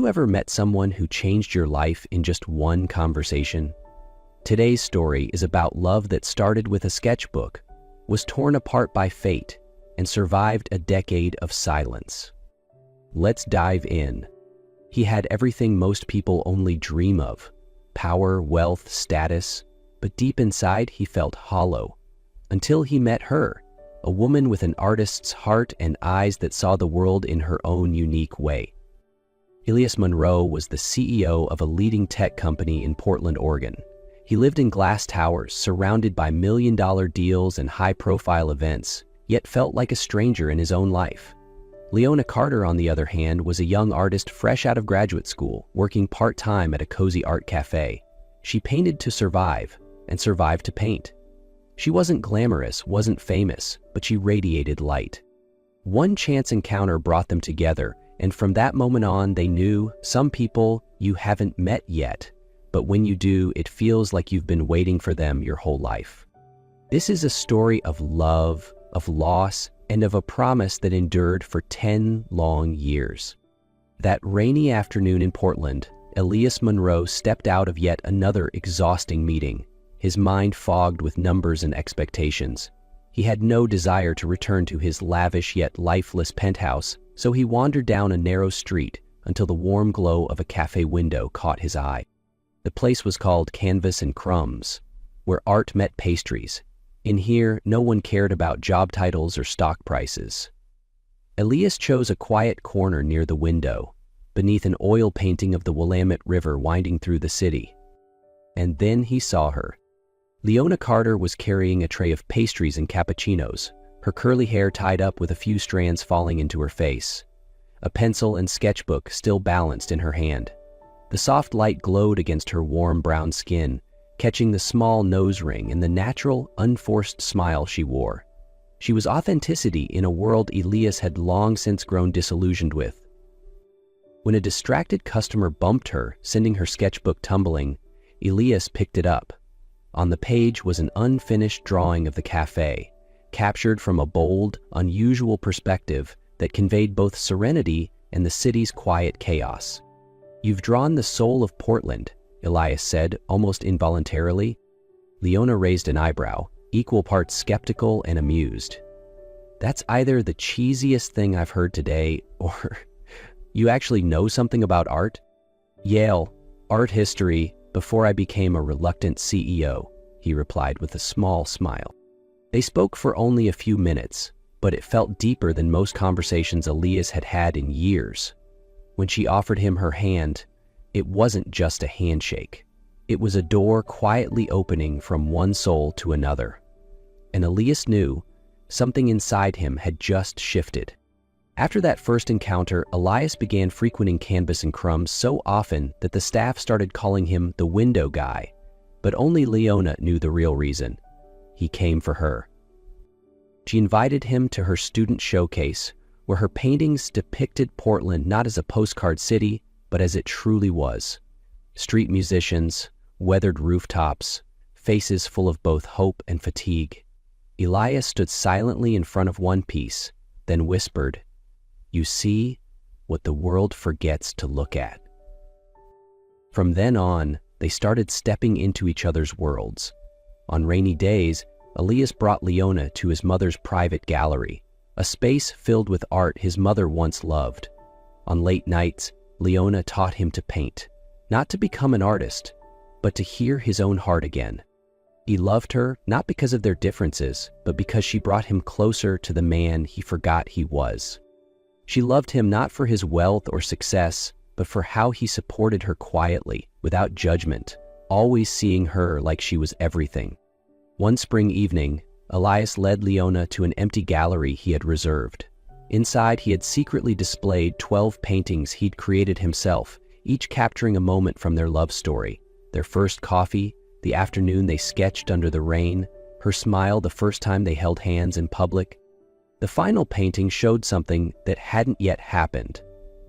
you ever met someone who changed your life in just one conversation? Today's story is about love that started with a sketchbook, was torn apart by fate, and survived a decade of silence. Let's dive in. He had everything most people only dream of: power, wealth, status, but deep inside he felt hollow. Until he met her, a woman with an artist's heart and eyes that saw the world in her own unique way. Elias Monroe was the CEO of a leading tech company in Portland, Oregon. He lived in glass towers, surrounded by million-dollar deals and high-profile events, yet felt like a stranger in his own life. Leona Carter, on the other hand, was a young artist fresh out of graduate school, working part-time at a cozy art cafe. She painted to survive, and survived to paint. She wasn't glamorous, wasn't famous, but she radiated light. One chance encounter brought them together, and from that moment on, they knew some people you haven't met yet, but when you do, it feels like you've been waiting for them your whole life. This is a story of love, of loss, and of a promise that endured for 10 long years. That rainy afternoon in Portland, Elias Monroe stepped out of yet another exhausting meeting, his mind fogged with numbers and expectations. He had no desire to return to his lavish yet lifeless penthouse, so he wandered down a narrow street until the warm glow of a cafe window caught his eye. The place was called Canvas and Crumbs, where art met pastries. In here, no one cared about job titles or stock prices. Elias chose a quiet corner near the window, beneath an oil painting of the Willamette River winding through the city. And then he saw her. Leona Carter was carrying a tray of pastries and cappuccinos, her curly hair tied up with a few strands falling into her face. A pencil and sketchbook still balanced in her hand. The soft light glowed against her warm brown skin, catching the small nose ring and the natural, unforced smile she wore. She was authenticity in a world Elias had long since grown disillusioned with. When a distracted customer bumped her, sending her sketchbook tumbling, Elias picked it up. On the page was an unfinished drawing of the cafe, captured from a bold, unusual perspective that conveyed both serenity and the city's quiet chaos. "You've drawn the soul of Portland," Elias said, almost involuntarily. Leona raised an eyebrow, equal parts skeptical and amused. "That's either the cheesiest thing I've heard today, or you actually know something about art?" "Yale, art history, before I became a reluctant CEO," he replied with a small smile. They spoke for only a few minutes, but it felt deeper than most conversations Elias had had in years. When she offered him her hand, it wasn't just a handshake. It was a door quietly opening from one soul to another. And Elias knew something inside him had just shifted. After that first encounter, Elias began frequenting Canvas and Crumbs so often that the staff started calling him the window guy. But only Leona knew the real reason. He came for her. She invited him to her student showcase, where her paintings depicted Portland not as a postcard city, but as it truly was. Street musicians, weathered rooftops, faces full of both hope and fatigue. Elias stood silently in front of one piece, then whispered, "You see what the world forgets to look at." From then on, they started stepping into each other's worlds. On rainy days, Elias brought Leona to his mother's private gallery, a space filled with art his mother once loved. On late nights, Leona taught him to paint, not to become an artist, but to hear his own heart again. He loved her not because of their differences, but because she brought him closer to the man he forgot he was. She loved him not for his wealth or success, but for how he supported her quietly, without judgment, always seeing her like she was everything. One spring evening, Elias led Leona to an empty gallery he had reserved. Inside, he had secretly displayed 12 paintings he'd created himself, each capturing a moment from their love story: their first coffee, the afternoon they sketched under the rain, her smile the first time they held hands in public. The final painting showed something that hadn't yet happened: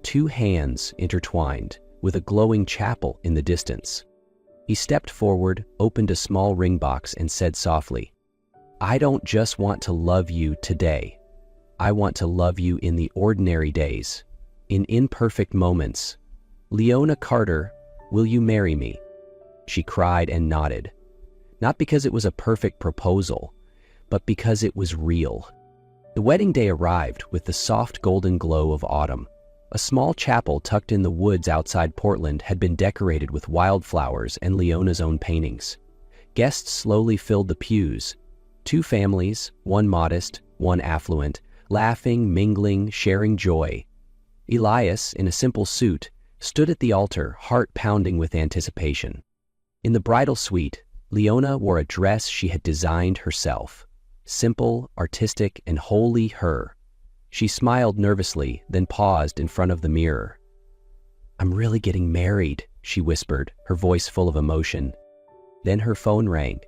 2 hands intertwined, with a glowing chapel in the distance. He stepped forward, opened a small ring box, and said softly, "I don't just want to love you today. I want to love you in the ordinary days, in imperfect moments, "Leona Carter, will you marry me?" She cried and nodded. Not because it was a perfect proposal, but because it was real. The wedding day arrived with the soft golden glow of autumn. A small chapel tucked in the woods outside Portland had been decorated with wildflowers and Leona's own paintings. Guests slowly filled the pews. Two families, one modest, one affluent, laughing, mingling, sharing joy. Elias, in a simple suit, stood at the altar, heart pounding with anticipation. In the bridal suite, Leona wore a dress she had designed herself. Simple, artistic, and wholly her. She smiled nervously, then paused in front of the mirror. "I'm really getting married," she whispered, her voice full of emotion. Then her phone rang.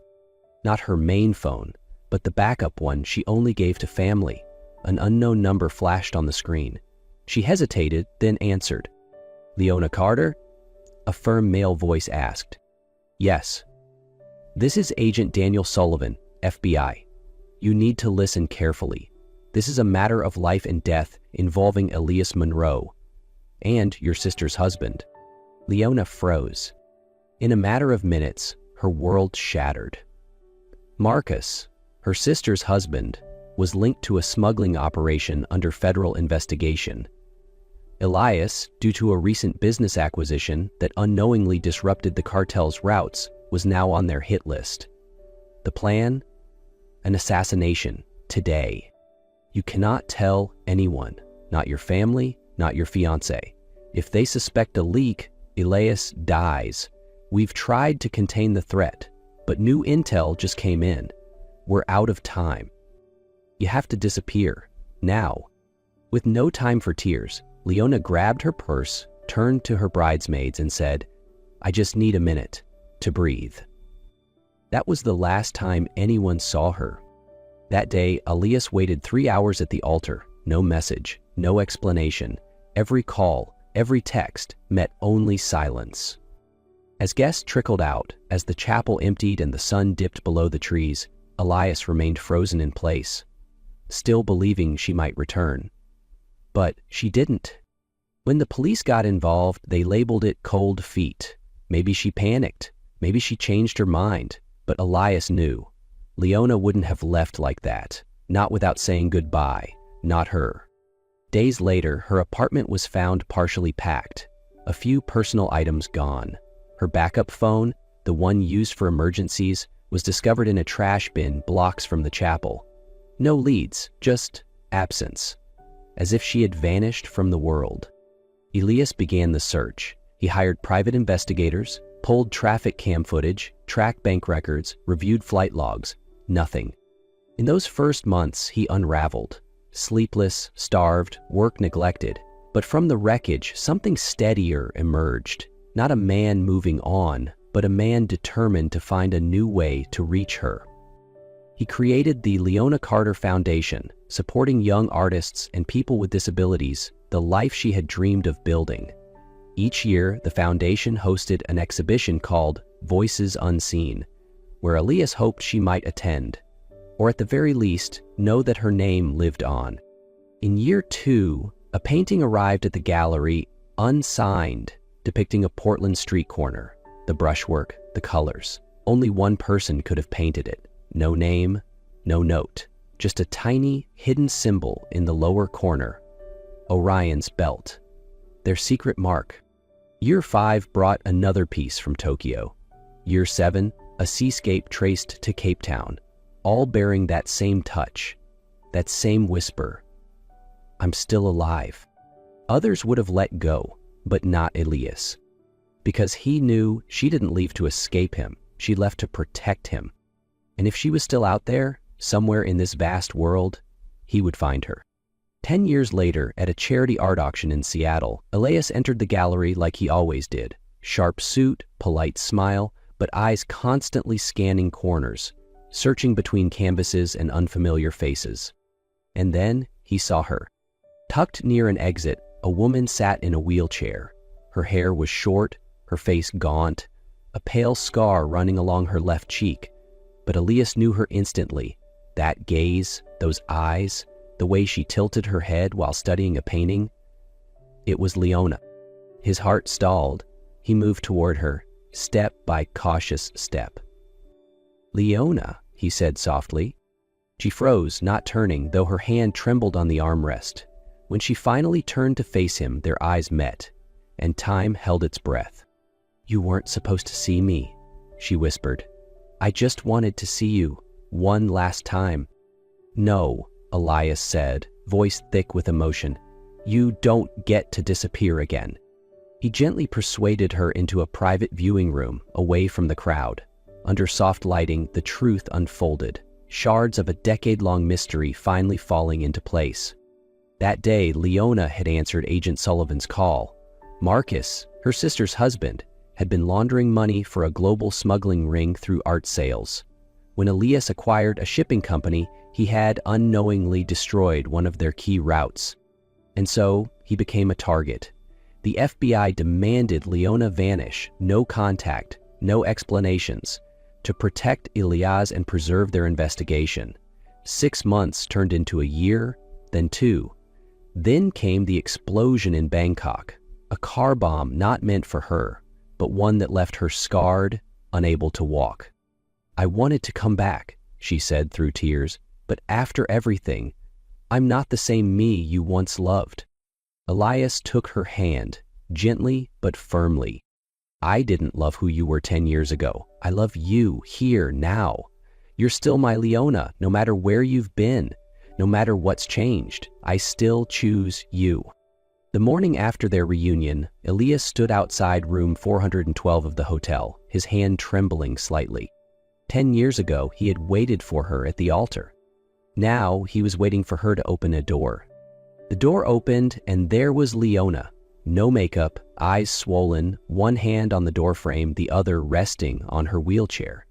Not her main phone, but the backup one she only gave to family. An unknown number flashed on the screen. She hesitated, then answered. "Leona Carter?" A firm male voice asked. "Yes." "This is Agent Daniel Sullivan, FBI. You need to listen carefully. This is a matter of life and death involving Elias Monroe and your sister's husband." Leona froze. In a matter of minutes, her world shattered. Marcus, her sister's husband, was linked to a smuggling operation under federal investigation. Elias, due to a recent business acquisition that unknowingly disrupted the cartel's routes, was now on their hit list. The plan? An assassination, today. You cannot tell anyone, not your family, not your fiancé. If they suspect a leak, Elias dies. We've tried to contain the threat, but new intel just came in. We're out of time. You have to disappear, now. With no time for tears, Leona grabbed her purse, turned to her bridesmaids and said, "I just need a minute to breathe." That was the last time anyone saw her. That day, Elias waited 3 hours at the altar. No message, no explanation. Every call, every text met only silence. As guests trickled out, as the chapel emptied and the sun dipped below the trees, Elias remained frozen in place, still believing she might return. But she didn't. When the police got involved, they labeled it cold feet. Maybe she panicked. Maybe she changed her mind. But Elias knew. Leona wouldn't have left like that. Not without saying goodbye. Not her. Days later, her apartment was found partially packed. A few personal items gone. Her backup phone, the one used for emergencies, was discovered in a trash bin blocks from the chapel. No leads, just absence. As if she had vanished from the world. Elias began the search. He hired private investigators, pulled traffic cam footage, tracked bank records, reviewed flight logs. Nothing. In those first months, he unraveled. Sleepless, starved, work neglected. But from the wreckage, something steadier emerged. Not a man moving on, but a man determined to find a new way to reach her. He created the Leona Carter Foundation, supporting young artists and people with disabilities, the life she had dreamed of building. Each year, the foundation hosted an exhibition called Voices Unseen, where Elias hoped she might attend, or at the very least, know that her name lived on. In year 2, a painting arrived at the gallery, unsigned, depicting a Portland street corner. The brushwork, the colors. Only one person could have painted it. No name, no note. Just a tiny, hidden symbol in the lower corner. Orion's belt. Their secret mark. Year 5 brought another piece from Tokyo. Year 7, a seascape traced to Cape Town, all bearing that same touch, that same whisper. I'm still alive. Others would have let go, but not Elias. Because he knew she didn't leave to escape him, she left to protect him. And if she was still out there, somewhere in this vast world, he would find her. 10 years later, at a charity art auction in Seattle, Elias entered the gallery like he always did. Sharp suit, polite smile, but eyes constantly scanning corners, searching between canvases and unfamiliar faces. And then he saw her. Tucked near an exit, a woman sat in a wheelchair. Her hair was short, her face gaunt, a pale scar running along her left cheek. But Elias knew her instantly. That gaze, those eyes, the way she tilted her head while studying a painting. It was Leona. His heart stalled. He moved toward her, step by cautious step. "Leona," he said softly. She froze, not turning, though her hand trembled on the armrest. When she finally turned to face him, their eyes met, and time held its breath. "You weren't supposed to see me," she whispered. "I just wanted to see you, one last time." "No," Elias said, voice thick with emotion. "You don't get to disappear again." He gently persuaded her into a private viewing room, away from the crowd. Under soft lighting, the truth unfolded, shards of a decade-long mystery finally falling into place. That day, Leona had answered Agent Sullivan's call. Marcus, her sister's husband, had been laundering money for a global smuggling ring through art sales. When Elias acquired a shipping company, he had unknowingly destroyed one of their key routes. And so, he became a target. The FBI demanded Leona vanish, no contact, no explanations, to protect Elias and preserve their investigation. 6 months turned into a year, then 2. Then came the explosion in Bangkok, a car bomb not meant for her, but one that left her scarred, unable to walk. "I wanted to come back," she said through tears, "but after everything, I'm not the same me you once loved." Elias took her hand, gently but firmly. "I didn't love who you were 10 years ago. I love you, here, now. You're still my Leona, no matter where you've been, no matter what's changed. I still choose you." The morning after their reunion, Elias stood outside room 412 of the hotel, his hand trembling slightly. 10 years ago, he had waited for her at the altar. Now, he was waiting for her to open a door. The door opened, and there was Leona. No makeup, eyes swollen, one hand on the doorframe, the other resting on her wheelchair.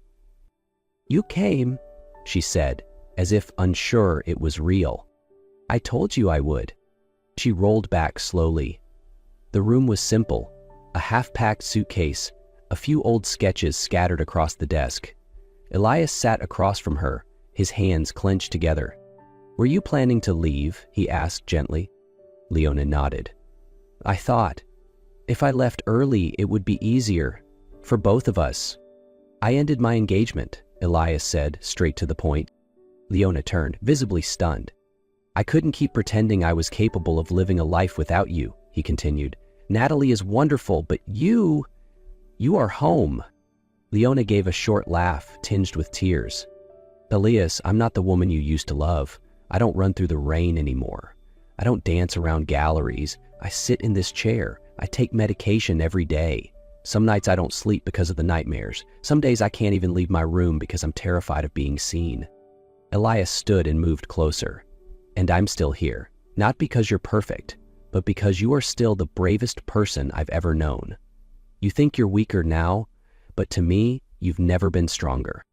"You came," she said, as if unsure it was real. "I told you I would." She rolled back slowly. The room was simple, a half-packed suitcase, a few old sketches scattered across the desk. Elias sat across from her, his hands clenched together. "Were you planning to leave?" he asked gently. Leona nodded. "I thought, if I left early, it would be easier, for both of us." "I ended my engagement," Elias said, straight to the point. Leona turned, visibly stunned. "I couldn't keep pretending I was capable of living a life without you," he continued. "Natalie is wonderful, but you are home." Leona gave a short laugh, tinged with tears. "Elias, I'm not the woman you used to love. I don't run through the rain anymore. I don't dance around galleries. I sit in this chair. I take medication every day. Some nights I don't sleep because of the nightmares. Some days I can't even leave my room because I'm terrified of being seen." Elias stood and moved closer. "And I'm still here, not because you're perfect, but because you are still the bravest person I've ever known. You think you're weaker now, but to me, you've never been stronger."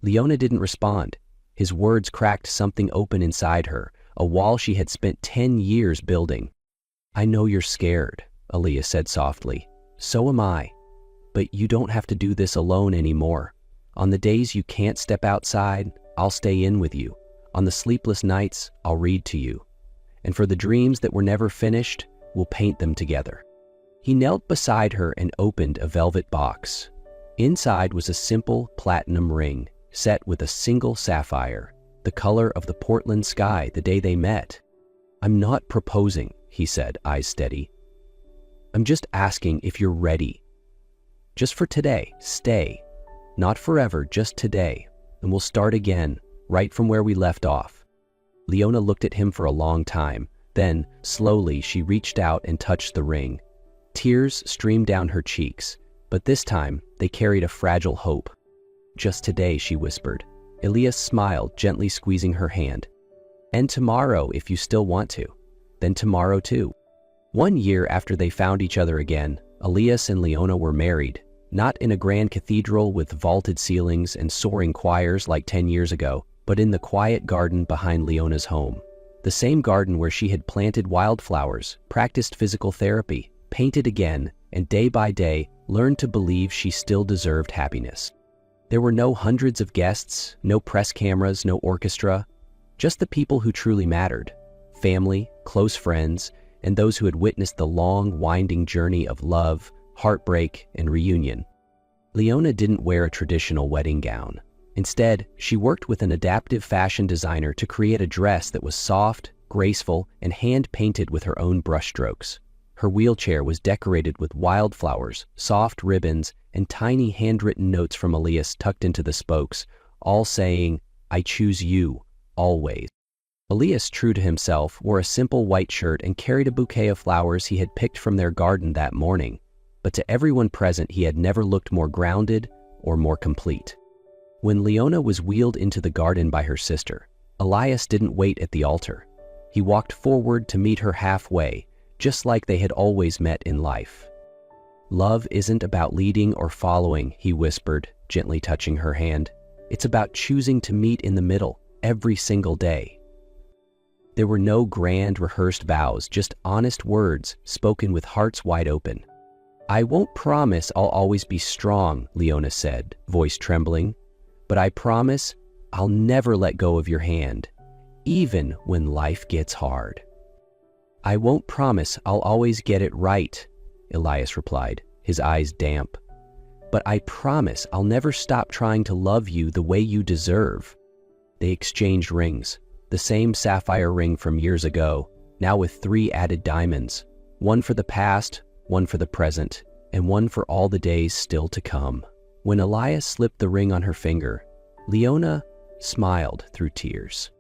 Leona didn't respond. His words cracked something open inside her, a wall she had spent 10 years building. "I know you're scared," Elias said softly. "So am I. But you don't have to do this alone anymore. On the days you can't step outside, I'll stay in with you. On the sleepless nights, I'll read to you. And for the dreams that were never finished, we'll paint them together." He knelt beside her and opened a velvet box. Inside was a simple platinum ring, set with a single sapphire, the color of the Portland sky the day they met. "I'm not proposing," he said, eyes steady. "I'm just asking if you're ready. Just for today, stay. Not forever, just today. And we'll start again, right from where we left off." Leona looked at him for a long time. Then, slowly, she reached out and touched the ring. Tears streamed down her cheeks, but this time they carried a fragile hope. "Just today," she whispered. Elias smiled, gently squeezing her hand. "And tomorrow, if you still want to. Then tomorrow too." 1 year after they found each other again, Elias and Leona were married, not in a grand cathedral with vaulted ceilings and soaring choirs like 10 years ago, but in the quiet garden behind Leona's home. The same garden where she had planted wildflowers, practiced physical therapy, painted again, and day by day learned to believe she still deserved happiness. There were no hundreds of guests, no press cameras, no orchestra, just the people who truly mattered. Family, close friends, and those who had witnessed the long, winding journey of love, heartbreak, and reunion. Leona didn't wear a traditional wedding gown. Instead, she worked with an adaptive fashion designer to create a dress that was soft, graceful, and hand-painted with her own brushstrokes. Her wheelchair was decorated with wildflowers, soft ribbons, and tiny handwritten notes from Elias tucked into the spokes, all saying, "I choose you, always." Elias, true to himself, wore a simple white shirt and carried a bouquet of flowers he had picked from their garden that morning. But to everyone present, he had never looked more grounded or more complete. When Leona was wheeled into the garden by her sister, Elias didn't wait at the altar. He walked forward to meet her halfway, just like they had always met in life. "Love isn't about leading or following," he whispered, gently touching her hand. "It's about choosing to meet in the middle every single day." There were no grand, rehearsed vows, just honest words spoken with hearts wide open. "I won't promise I'll always be strong," Leona said, voice trembling, "but I promise I'll never let go of your hand, even when life gets hard." "I won't promise I'll always get it right," Elias replied, his eyes damp. "But I promise I'll never stop trying to love you the way you deserve." They exchanged rings, the same sapphire ring from years ago, now with 3 added diamonds, one for the past, one for the present, and one for all the days still to come. When Elias slipped the ring on her finger, Leona smiled through tears.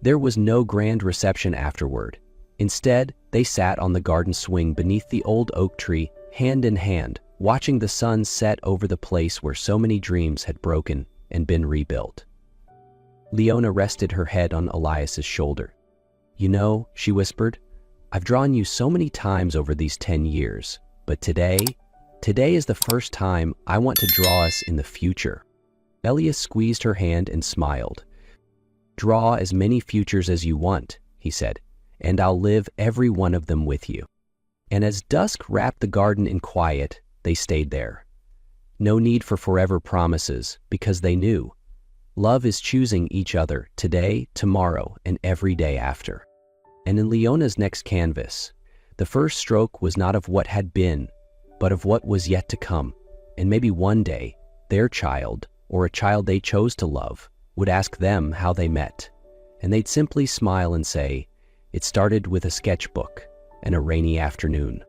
There was no grand reception afterward. Instead, they sat on the garden swing beneath the old oak tree, hand in hand, watching the sun set over the place where so many dreams had broken and been rebuilt. Leona rested her head on Elias's shoulder. "You know," she whispered, "I've drawn you so many times over these 10 years, but today is the first time I want to draw us in the future." Elias squeezed her hand and smiled. "Draw as many futures as you want," he said, "and I'll live every one of them with you." And as dusk wrapped the garden in quiet, they stayed there. No need for forever promises, because they knew love is choosing each other today, tomorrow, and every day after. And in Leona's next canvas, the first stroke was not of what had been, but of what was yet to come. And maybe one day, their child, or a child they chose to love, would ask them how they met. And they'd simply smile and say, "It started with a sketchbook and a rainy afternoon."